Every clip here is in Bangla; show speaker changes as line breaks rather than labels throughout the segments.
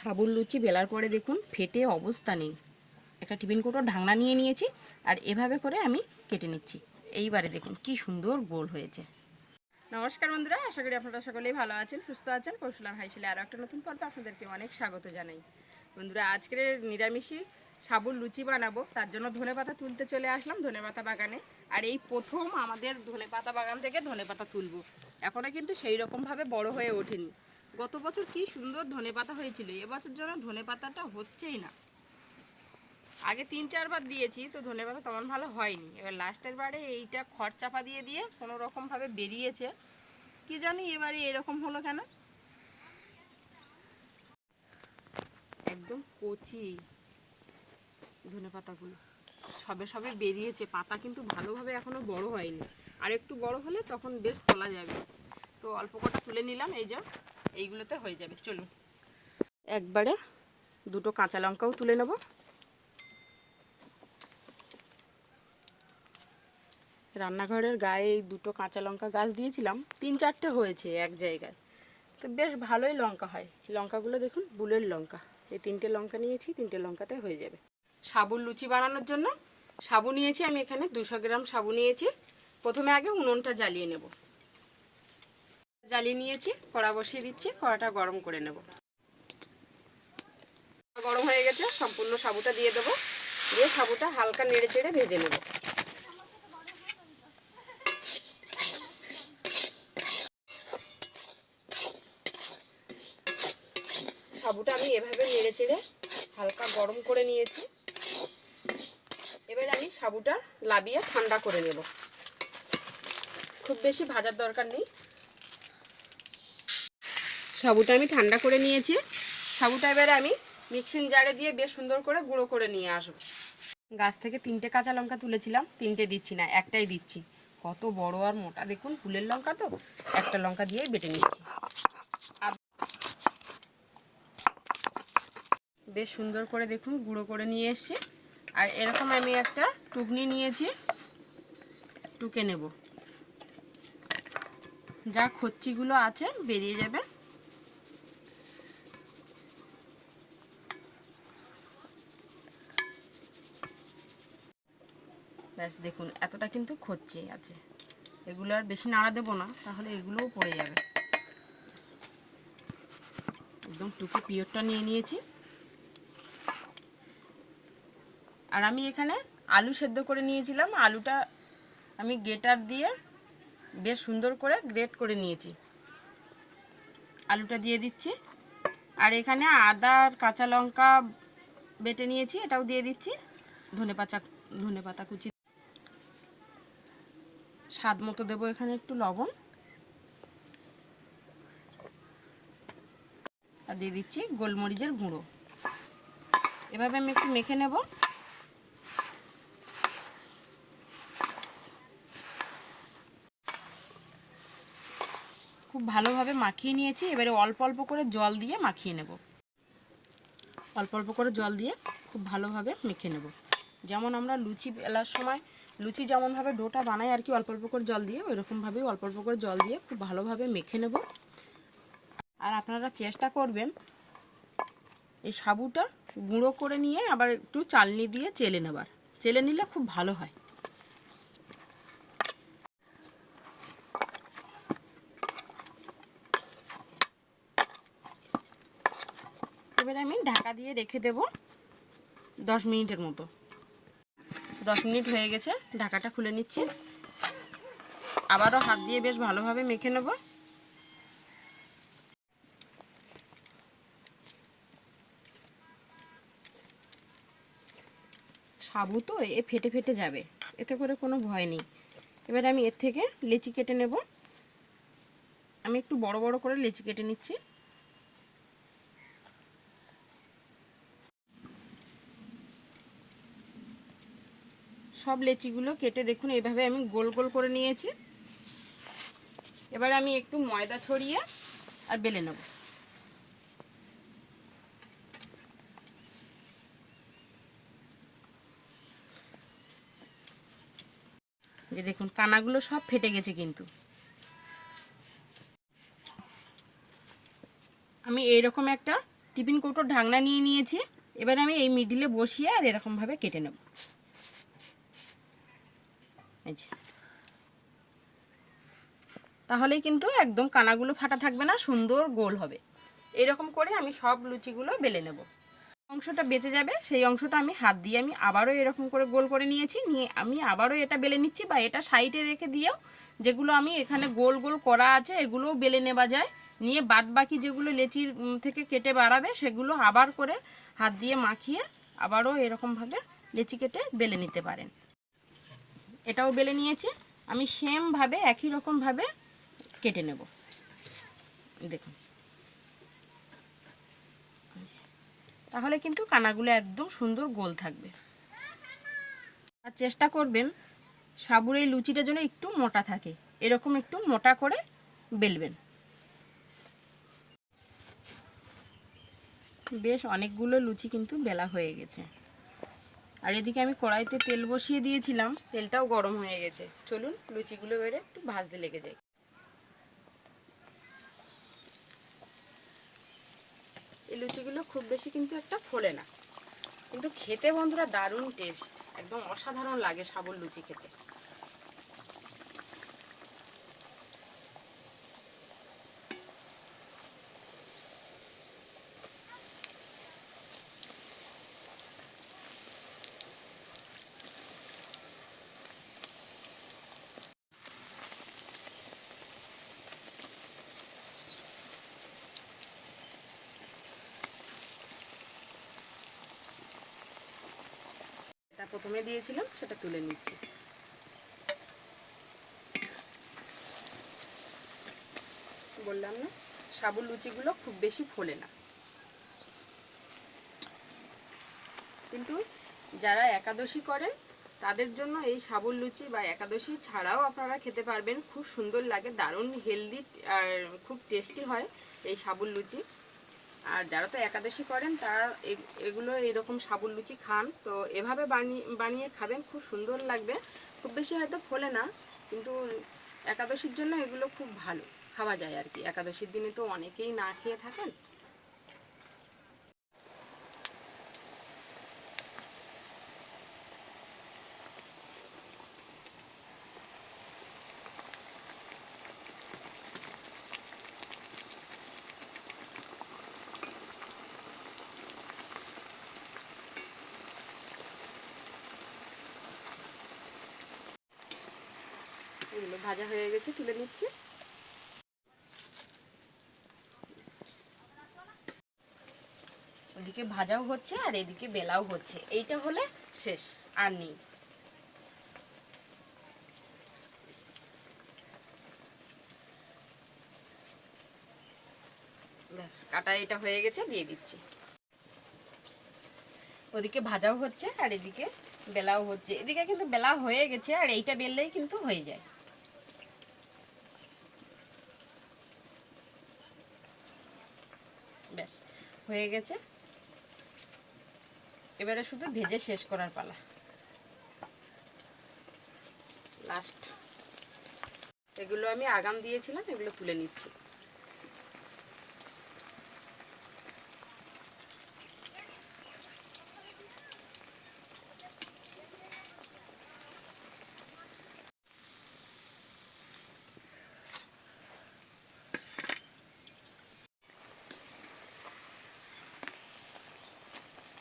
সাবুর লুচি বেলার পরে দেখুন ফেটে অবস্থা নেই। একটা টিফিন কৌটোর ঢাকনা নিয়ে নিয়েছি আর এভাবে করে আমি কেটে নিচ্ছি। এইবারে দেখুন কি সুন্দর গোল হয়েছে। নমস্কার বন্ধুরা, আশা করি আপনারা সকলেই ভালো আছেন, সুস্থ আছেন। কৌশলার হাইশিলে আরও একটা নতুন পর্বে আপনাদেরকে অনেক স্বাগত জানাই। বন্ধুরা, আজকের নিরামিষই সাবুর লুচি বানাবো, তার জন্য ধনেপাতা তুলতে চলে আসলাম ধনেপাতা বাগানে। আর এই প্রথম আমাদের ধনেপাতা বাগান থেকে ধনেপাতা তুলবো। এখনও কিন্তু সেই রকমভাবে বড় হয়ে ওঠেনি। গত বছর কি সুন্দর ধনেপাতা হয়েছিল, এবছর যেন ধনেপাতাটা হচ্ছেই না। আগে 3-4 বার দিয়েছি তো ধনেপাতা তেমন ভালো হয়নি। এবার লাস্টের বারে এইটা খড় চাপা দিয়ে দিয়ে কোনো রকমভাবে বেরিয়েছে, কি জানি এবারে এরকম হলো কেন। একদম কচি ধনেপাতাগুলো সবে সবে বেরিয়েছে, পাতা কিন্তু ভালোভাবে এখনো বড় হয়নি। আর একটু বড় হলে তখন বেশ তোলা যাবে। তো অল্প কটা তুলে নিলাম, এই যে এইগুলোতে হয়ে যাবে। চলুন একবারে দুটো কাঁচা লঙ্কাও তুলে নেব। রান্নাঘরের গায়ে এই দুটো কাঁচা লঙ্কা গাছ দিয়েছিলাম, 3-4টে হয়েছে এক জায়গায়, তো বেশ ভালোই লঙ্কা হয়। লঙ্কাগুলো দেখুন বুলের লঙ্কা। এই 3টে লঙ্কা নিয়েছি, 3টে লঙ্কাতে হয়ে যাবে। সাবুর লুচি বানানোর জন্য সাবু নিয়েছি আমি এখানে 200 গ্রাম সাবু নিয়েছি। প্রথমে আগে উনুনটা জ্বালিয়ে নেব। জ্বালিয়ে নিয়েছি, কড়া বসিয়ে দিচ্ছি, কড়াটা গরম করে নেব। গরম হয়ে গেছে, সম্পূর্ণ সাবুটা দিয়ে দেবো, দিয়ে সাবুটা হালকা নেড়ে চেড়ে ভেজে নেব। সাবুটা আমি এভাবে নেড়ে চেড়ে হালকা গরম করে নিয়েছি। এবার আমি সাবুটা লাবিয়ে ঠান্ডা করে নেব। খুব বেশি ভাজার দরকার নেই। সাবুটা আমি ঠান্ডা করে নিয়েছি। সাবুটা এবারে আমি মিক্সিং জারে দিয়ে বেশ সুন্দর করে গুঁড়ো করে নিয়ে আসবো। গাছ থেকে 3টে কাঁচা লঙ্কা তুলেছিলাম, 3টে দিচ্ছি না, একটাই দিচ্ছি। কত বড় আর মোটা দেখুন, ফুলের লঙ্কা তো একটা লঙ্কা দিয়েই বেটে নিচ্ছি। বেশ সুন্দর করে দেখুন গুঁড়ো করে নিয়ে এসছি। আর এরকম আমি একটা টুকনি নিয়েছি, টুকে নেব। যা খচ্চিগুলো আছে বেরিয়ে যাবে। ব্যাস দেখুন এতটা কিন্তু খচ্চি আছে। এগুলো আর বেশি নাড়া দেবো না, তাহলে এগুলোও পড়ে যাবে। একদম টুকে পিওরটা নিয়ে নিয়েছি। আর আমি এখানে আলু সেদ্ধ করে নিয়েছিলাম, আলুটা আমি গ্রেটার দিয়ে বেশ সুন্দর করে গ্রেট করে নিয়েছি। আলুটা দিয়ে দিচ্ছি। আর এখানে আদা আর কাঁচা লঙ্কা বেটে নিয়েছি, এটাও দিয়ে দিচ্ছি। ধনেপাতা কুচি স্বাদ মতো দেবো। এখানে একটু লবণ আর দিয়ে দিচ্ছি গোলমরিচের গুঁড়ো। এভাবে আমি একটু মেখে নেব। খুব ভালোভাবে মাখিয়ে নিয়েছি। এবারে অল্প অল্প করে জল দিয়ে মাখিয়ে নেব। অল্প অল্প করে জল দিয়ে খুব ভালোভাবে মেখে নেব। যেমন আমরা লুচি বেলার সময় লুচি যেমনভাবে ডোটা বানাই আর কি, অল্প অল্প করে জল দিয়ে, ওইরকমভাবেই অল্প অল্প করে জল দিয়ে খুব ভালোভাবে মেখে নেব। আর আপনারা চেষ্টা করবেন এই সাবুটা গুঁড়ো করে নিয়ে আবার একটু চালনি দিয়ে চেলে নেবার। চেলে নিলে খুব ভালো হয়। এবারে আমি ঢাকা দিয়ে রেখে দেব 10 মিনিটের মতো। 10 মিনিট হয়ে গেছে, ঢাকাটা খুলে নিচ্ছি। আবারও হাত দিয়ে বেশ ভালোভাবে মেখে নেব। সাবু তো এ ফেটে ফেটে যাবে, এতে করে কোনো ভয় নেই। এবারে আমি এর থেকে লেচি কেটে নেব। আমি একটু বড় বড় করে লেচি কেটে নিচ্ছি। সব লেচিগুলো কেটে দেখুন এইভাবে আমি গোল গোল করে নিয়েছি। এবার আমি একটু ময়দা ছড়িয়ে আর বেলে নেব। যে দেখুন কানাগুলো সব ফেটে গেছে, কিন্তু আমি এইরকম একটা টিফিন কৌটোর ঢাকনা নিয়ে নিয়েছি। এবার আমি এই মিডিলে বসিয়ে আর এরকমভাবে কেটে নেব। এই যে, তাহলেই কিন্তু একদম কানাগুলো ফাটা থাকবে না, সুন্দর গোল হবে। এরকম করে আমি সব লুচিগুলো বেলে নেব। অংশটা বেঁচে যাবে সেই অংশটা আমি হাত দিয়ে আমি আবারও এরকম করে গোল করে নিয়েছি, নিয়ে আমি আবারও এটা বেলে নিচ্ছি, বা এটা সাইডে রেখে দিয়েও যেগুলো আমি এখানে গোল গোল করা আছে এগুলোও বেলে নেওয়া যায়। নিয়ে বাদ বাকি যেগুলো লেচির থেকে কেটে বাড়াবে সেগুলো আবার করে হাত দিয়ে মাখিয়ে আবারও এরকমভাবে লেচি কেটে বেলে নিতে পারেন। এটাও বেলে নিয়েছি, আমি সেমভাবে একই রকমভাবে কেটে নেব। দেখুন, তাহলে কিন্তু কানাগুলো একদম সুন্দর গোল থাকবে। আর চেষ্টা করবেন সাবুর এই লুচিটা যেন একটু মোটা থাকে, এরকম একটু মোটা করে বেলবেন। বেশ অনেকগুলো লুচি কিন্তু বেলা হয়ে গেছে। আর এদিকে আমি কড়াইতে তেল বসিয়ে দিয়েছিলাম, তেলটাও গরম হয়ে গেছে। চলুন লুচিগুলো বেড়ে একটু ভাজতে লেগে যায়। এই লুচিগুলো খুব বেশি কিন্তু একটা ফোলে না, কিন্তু খেতে বন্ধুরা দারুণ টেস্ট, একদম অসাধারণ লাগে সাবুর লুচি খেতে। এটা প্রথমে দিয়েছিলাম সেটা তুলে নিচ্ছি। বললাম না সাবুর লুচিগুলো খুব বেশি ফোলে না, কিন্তু যারা একাদশী করেন তাদের জন্য এই সাবুর লুচি, বা একাদশী ছাড়াও আপনারা খেতে পারবেন, খুব সুন্দর লাগে, দারুণ হেলদি আর খুব টেস্টি হয় এই সাবুর লুচি। আর যারা তো একাদশী করেন তারা এগুলো এরকম সাবুর লুচি খান, তো এভাবে বানিয়ে খাবেন, খুব সুন্দর লাগবে। খুব বেশি হয়তো ফোলে না, কিন্তু একাদশীর জন্য এগুলো খুব ভালো খাওয়া যায় আর কি। একাদশীর দিনে তো অনেকেই না খেয়ে থাকেন। এগুলো ভাজা হয়ে গেছে, তুলে নিচ্ছি। ওদিকে ভাজাও হচ্ছে আর এদিকে বেলাও হচ্ছে, এইটা হলে শেষ, আর নেই। ব্যাস, কাটা এটা হয়ে গেছে, দিয়ে দিচ্ছি। ওদিকে ভাজাও হচ্ছে আর এদিকে বেলাও হচ্ছে। এদিকে কিন্তু বেলা হয়ে গেছে, আর এইটা বেললেই কিন্তু হয়ে যায়। ব্যাস হয়ে গেছে, এবারে শুধু ভেজে শেষ করার পালা। লাস্ট এগুলো আমি আগাম দিয়েছিলাম, এগুলো তুলে নিচ্ছি।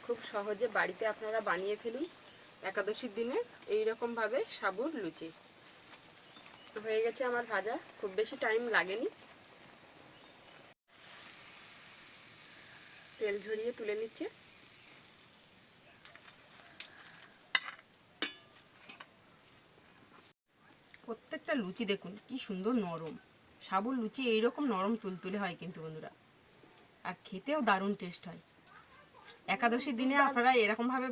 খুব সহজে বাড়িতে আপনারা বানিয়ে ফেলুন একাদশীর দিনে এইরকমভাবে সাবুর লুচি। হয়ে গেছে আমার ভাজা, খুব বেশি টাইম লাগেনি। তেল ঝরিয়ে তুলে নিচ্ছে। প্রত্যেকটা লুচি দেখুন কি সুন্দর নরম, সাবুর লুচি এইরকম নরম তুলতুলে হয় কিন্তু বন্ধুরা, আর খেতেও দারুণ টেস্ট হয়। একাদশীর দিনে আপনারা এরকমভাবে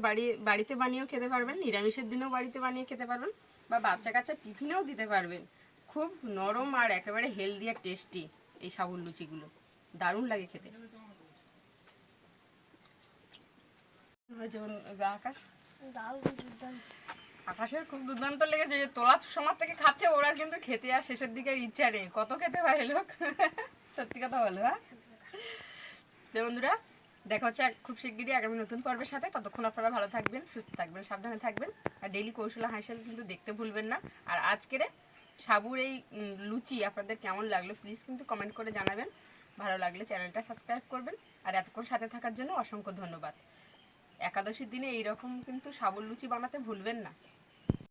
বাড়িতে বানিয়েও খেতে পারবেন, নিরামিষের দিনেও বাড়িতে বানিয়ে খেতে পারবেন, বা বাচ্চা কাচ্চা টিফিনেও দিতে পারবেন। খুব নরম আর একেবারে হেলদি আর টেস্টি এই সাবুর লুচিগুলো, দারুণ লাগে খেতে। আকাশ আকাশের খুব দুর্দান্ত লেগেছে, যে তোলার সময় থেকে খাচ্ছে, ওরা কিন্তু খেতে আর শেষের দিকে ইচ্ছা নেই, কত খেতে পারে লোক। সত্যি কথা বলো। হ্যাঁ বন্ধুরা, দেখা হচ্ছে খুব শিগগিরই আগামী নতুন পর্বের সাথে। ততক্ষণ আপনারা ভালো থাকবেন, সুস্থ থাকবেন, সাবধানে থাকবেন। আর ডেইলি কৌশলা হাঁসেল কিন্তু দেখতে ভুলবেন না। আর আজকের সাবুর এই লুচি আপনাদের কেমন লাগলো প্লিজ কিন্তু কমেন্ট করে জানাবেন। ভালো লাগলে চ্যানেলটা সাবস্ক্রাইব করবেন। আর এতক্ষণ সাথে থাকার জন্য অসংখ্য ধন্যবাদ। একাদশীর দিনে এইরকম কিন্তু সাবুর লুচি বানাতে ভুলবেন না।